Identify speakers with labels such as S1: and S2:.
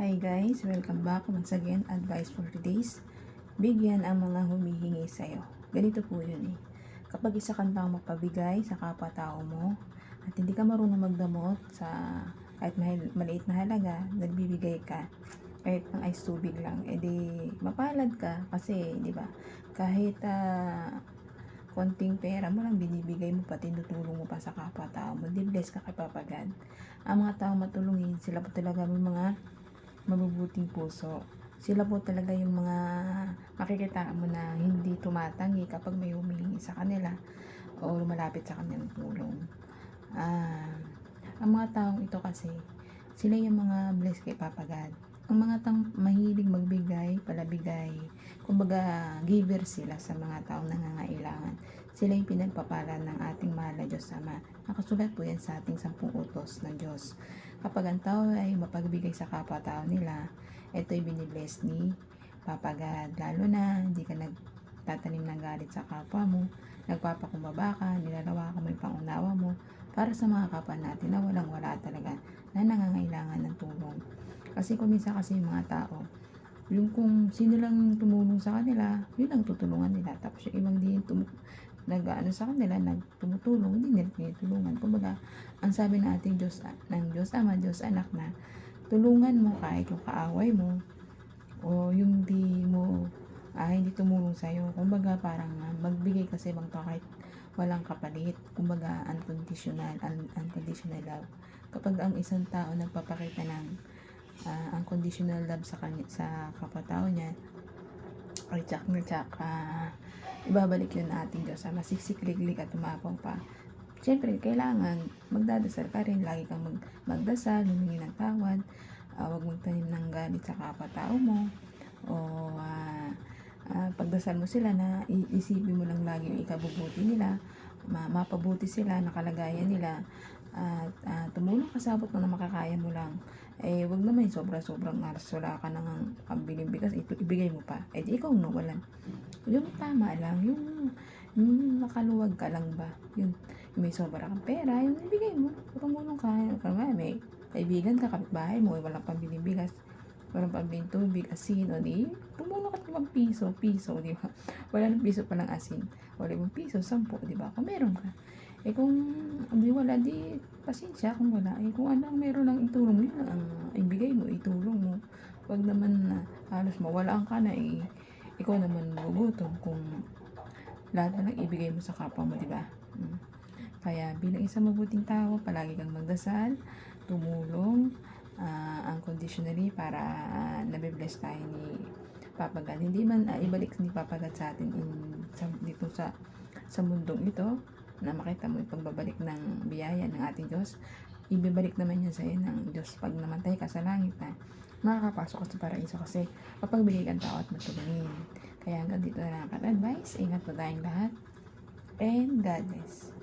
S1: Hi guys, welcome back once again. Advice for today's. Bigyan ang mga humihingi sa'yo. Ganito po yun eh. Kapag isa kang taong mapabigay sa kapwa-tao mo at hindi ka marunong magdamot sa kahit maliit na halaga, nagbibigay ka kahit ng ice tubig lang, edi mapalad ka kasi, di ba? Kahit konting pera mo lang binibigay mo, pati tinutulong mo pa sa kapwa-tao mo, di bless ka kay Papa God. Ang mga tao matulungin, sila po talaga may mga mabubuting puso. Sila po talaga yung mga makikita mo na hindi tumatangi kapag may humihingi sa kanila o lumalapit sa kanilang tulong. Ang mga taong ito kasi, sila yung mga blessed kay Papa God. Ang mga taong mahilig magbigay, palabigay, kumbaga giver sila sa mga taong nangangailangan. Sila yung pinagpapala ng ating mahal na Diyos Ama. Nakasulat po yan sa ating 10 utos ng Diyos. Kapag ang tao ay mapagbigay sa kapwa-tao nila, ito'y binibless ni Papa God. Lalo na hindi ka nagtatanim ng galit sa kapwa mo, nagpapakumbaba ka, nilalawa ka mo yung pangunawa mo para sa mga kapwa natin na walang-wala talaga na nangangailangan ng tulong. Kasi kung minsan kasi yung mga tao, yung kung sino lang tumulong sa kanila, yun lang tutulungan nila. Tapos yung ibang din nag-ano sa kanila, nagtumutulong, hindi nila tinutulungan. Kumbaga, ang sabi ng ating Diyos, ng Diyos Ama, Diyos Anak na, tulungan mo kahit yung kaaway mo, o yung hindi tumulong sa'yo. Kumbaga, parang magbigay ka sa ibang tao kahit walang kapalit. Kumbaga, unconditional love. Kapag ang isang tao nagpapakita ng unconditional love sa kapwa-tao niya, or ibabalik yun na ating Diyos Ama, siksikliglig at tumapang pa. Siyempre, kailangan magdadasal ka rin. Lagi kang magdasal, humingi ng tawad, huwag magtanim ng galit sa kapwa-tao mo, o pagdasal mo sila na isipin mo lang lagi yung ikabubuti nila, mapabuti sila, nakalagayan nila, at tumulong ka sa abot mo na makakaya mo lang. Wag naman yung sobra-sobrang aras, wala ka nang pambiling bigas, ibigay mo pa. Di ikaw walan. Yung tama lang, yung makaluwag ka lang ba? Yung may sobra kang pera, yung ibigay mo, tumulong ka. May kaibigan ka, kapitbahay mo, walang pambiling bigas, walang pambiling tubig, asin, o di, tumulong ka ng piso, di ba? Wala ng piso palang asin, o 5 piso, 10, di ba? Kung meron ka. Kung di wala, di pasensya kung wala. Kung ano ang meron lang itulong mo, yun ang ibigay mo, itulong mo. Wag naman na halos mawalaan ka na ikaw naman magugutom kung lahat na lang ibigay mo sa kapwa mo, di ba? Kaya bilang isang mabuting tao, palagi kang magdasal, tumulong, unconditionally para nabibless tayo ni Papa God. Hindi man ibalik ni Papa God sa atin dito sa mundong ito, na makita mo yung pagbabalik ng biyaya ng ating Diyos, ibibalik naman yan sa iyo ng Diyos pag namatay ka sa langit na makakapasok ka sa paraiso kasi mapagbigay kang tao at matulungin. Kaya hanggang dito na lang ang advice. Ingat po tayong lahat, and God bless.